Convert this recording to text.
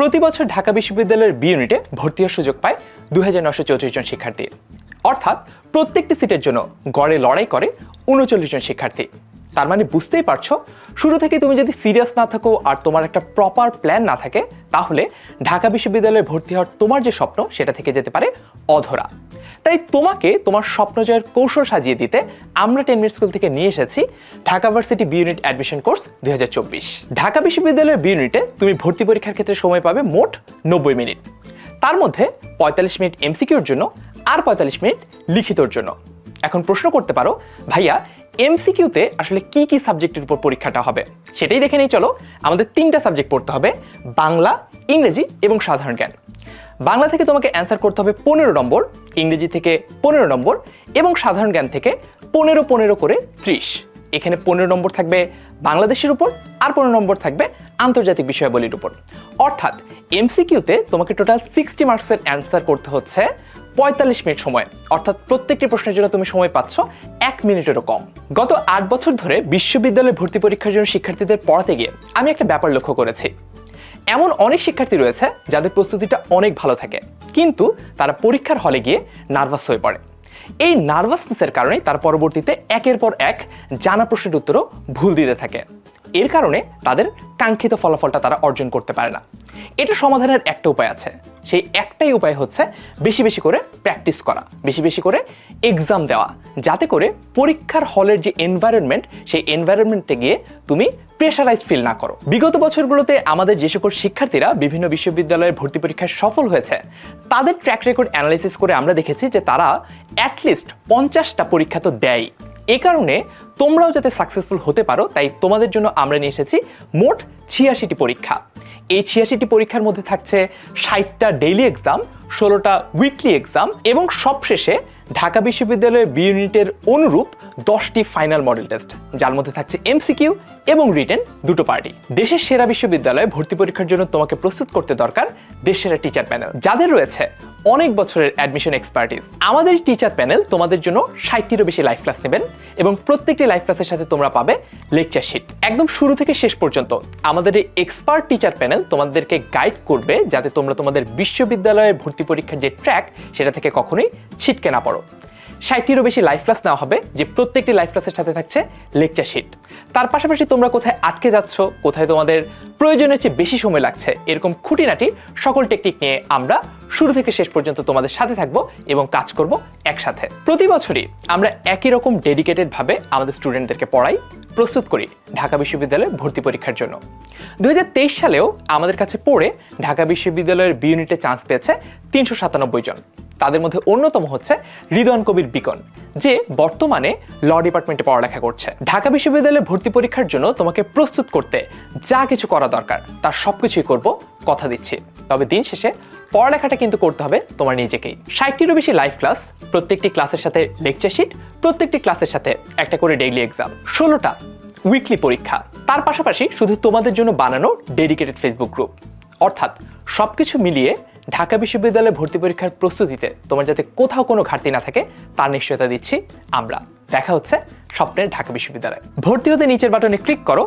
প্রতি বছর ঢাকা বিশ্ববিদ্যালয়ের বি ইউনিটে ভর্তি হওয়ার সুযোগ পায় 2934 জন শিক্ষার্থী, অর্থাৎ প্রত্যেকটি সিটের জন্য গড়ে লড়াই করে 39 জন শিক্ষার্থী। তার মানে বুঝতেই পারছো, শুরু থেকে তুমি যদি সিরিয়াস না থাকো আর তোমার একটা প্রপার প্ল্যান না থাকে, তাহলে ঢাকা বিশ্ববিদ্যালয়ে ভর্তি হওয়ার তোমার যে স্বপ্ন সেটা থেকে যেতে পারে অধরা। তাই তোমাকে তোমার স্বপ্ন জয়ের কৌশল সাজিয়ে দিতে আমরা 10 মিনিট স্কুল থেকে নিয়ে এসেছি Dhaka varsity B unit admission course 2024। Dhaka বিশ্ববিদ্যালয়ের বি ইউনিটে তুমি ভর্তি পরীক্ষার ক্ষেত্রে সময় পাবে মোট 90 মিনিট। তার মধ্যে 45 মিনিট এমসিকিউর জন্য আর 45 মিনিট লিখিতর জন্য। এখন প্রশ্ন করতে পারো, ভাইয়া এমসিকিউতে আসলে কি কি সাবজেক্টের উপর পরীক্ষাটা হবে সেটাই দেখে নেই। চলো, আমাদের 3টা সাবজেক্ট পড়তে হবে, বাংলা, ইংরেজি এবং সাধারণ জ্ঞান। বাংলা থেকে তোমাকে অ্যান্সার করতে হবে 15 নম্বর, ইংরেজি থেকে 15 নম্বর এবং সাধারণ জ্ঞান থেকে 15 করে 30। এখানে 15 নম্বর থাকবে বাংলাদেশের উপর আর 15 নম্বর থাকবে আন্তর্জাতিক বিষয়াবলীর উপর। অর্থাৎ এমসিকিউতে তোমাকে টোটাল 60 মার্কসের অ্যান্সার করতে হচ্ছে 45 মিনিট সময়, অর্থাৎ প্রত্যেকটি প্রশ্নের জন্য তুমি সময় পাচ্ছ 1 মিনিটেরও কম। গত 8 বছর ধরে বিশ্ববিদ্যালয়ে ভর্তি পরীক্ষার জন্য শিক্ষার্থীদের পড়াতে গিয়ে আমি একটা ব্যাপার লক্ষ্য করেছি। এমন অনেক শিক্ষার্থী রয়েছে যাদের প্রস্তুতিটা অনেক ভালো থাকে, কিন্তু তারা পরীক্ষার হলে গিয়ে নার্ভাস হয়ে পড়ে। এই নার্ভাসনেসের কারণে তার পরবর্তীতে একের পর এক জানা প্রশ্নের উত্তরও ভুল দিতে থাকে। এর কারণে তাদের কাঙ্ক্ষিত ফলাফলটা তারা অর্জন করতে পারে না। এটা সমাধানের একটা উপায় আছে, সেই একটাই উপায় হচ্ছে বেশি বেশি করে প্র্যাকটিস করা, বেশি বেশি করে এক্সাম দেওয়া, যাতে করে পরীক্ষার হলের যে এনভায়রনমেন্ট সেই এনভায়রনমেন্টে গিয়ে তুমি প্রেশারাইজ ফিল না করো। বিগত বছরগুলোতে আমাদের যে সকল শিক্ষার্থীরা বিভিন্ন বিশ্ববিদ্যালয়ের ভর্তি পরীক্ষায় সফল হয়েছে, তাদের ট্র্যাক রেকর্ড অ্যানালাইসিস করে আমরা দেখেছি যে তারা অ্যাটলিস্ট 50টা পরীক্ষা তো দেয়। এ কারণে তোমরাও যাতে সাকসেসফুল হতে পারো, তাই তোমাদের জন্য আমরা নিয়ে এসেছি মোট 86টি পরীক্ষা। এই 86টি পরীক্ষার মধ্যে থাকছে 60টা ডেইলি এক্সাম, 16টা উইকলি এক্সাম এবং সবশেষে ঢাকা বিশ্ববিদ্যালয়ের বি ইউনিটের অনুরূপ 10টি ফাইনাল মডেল টেস্ট, যার মধ্যে থাকছে এমসিকিউ এবং রিটেন দুটো পার্টি। দেশের সেরা বিশ্ববিদ্যালয়ে ভর্তি পরীক্ষার জন্য তোমাকে প্রস্তুত করতে দরকার দেশের সেরা টিচার প্যানেল, যাদের রয়েছে অনেক বছরের অ্যাডমিশন এক্সপার্টিস। আমাদের টিচার প্যানেল তোমাদের জন্য 60টিরও বেশি লাইভ ক্লাস নেবেন এবং প্রত্যেকটি লাইভ ক্লাসের সাথে তোমরা পাবে লেকচার শিট। একদম শুরু থেকে শেষ পর্যন্ত আমাদের এই এক্সপার্ট টিচার প্যানেল তোমাদেরকে গাইড করবে, যাতে তোমরা তোমাদের বিশ্ববিদ্যালয়ের ভর্তি পরীক্ষার যে ট্র্যাক সেটা থেকে কখনোই ছিটকে না পড়ো। 60টিরও বেশি লাইভ ক্লাস নেওয়া হবে, যে প্রত্যেকটি লাইভ ক্লাসের সাথে থাকছে লেকচার শিট। তার পাশাপাশি তোমরা কোথায় আটকে যাচ্ছ, কোথায় তোমাদের প্রয়োজনের চেয়ে বেশি সময় লাগছে, এরকম খুঁটিনাটি সকল টেকনিক নিয়ে আমরা শুরু থেকে শেষ পর্যন্ত তোমাদের সাথে থাকবো এবং কাজ করব একসাথে। প্রতি বছরই আমরা একই রকম ডেডিকেটেড ভাবে আমাদের স্টুডেন্টদেরকে পড়াই, প্রস্তুত করি ঢাকা বিশ্ববিদ্যালয়ে ভর্তি পরীক্ষার জন্য। 2023 সালেও আমাদের কাছে পড়ে ঢাকা বিশ্ববিদ্যালয়ের বি ইউনিটে চান্স পেয়েছে 397 জন। তাদের মধ্যে অন্যতম হচ্ছে রিদওয়ান কবির বিকন, যে বর্তমানে ল ডিপার্টমেন্টে পড়ালেখা করছে। ঢাকা বিশ্ববিদ্যালয়ে ভর্তি পরীক্ষার জন্য তোমাকে প্রস্তুত করতে যা কিছু করা দরকার তার সবকিছুই করব, কথা দিচ্ছি। তবে দিন শেষে পড়ালেখাটা কিন্তু করতে হবে তোমার নিজেকেই। 60টিরও বেশি লাইভ ক্লাস, প্রত্যেকটি ক্লাসের সাথে লেকচার শিট, প্রত্যেকটি ক্লাসের সাথে একটা করে ডেইলি এক্সাম, 16টা উইকলি পরীক্ষা, তার পাশাপাশি শুধু তোমাদের জন্য বানানো ডেডিকেটেড ফেসবুক গ্রুপ। অর্থাৎ সবকিছু মিলিয়ে ঢাকা বিশ্ববিদ্যালয়ে ভর্তি পরীক্ষার প্রস্তুতিতে তোমার যাতে কোথাও কোনো ঘাটতি না থাকে তার নিশ্চয়তা দিচ্ছি আমরা। দেখা হচ্ছে স্বপ্নের ঢাকা বিশ্ববিদ্যালয়ে। ভর্তি হতে নিচের বাটনে ক্লিক করো।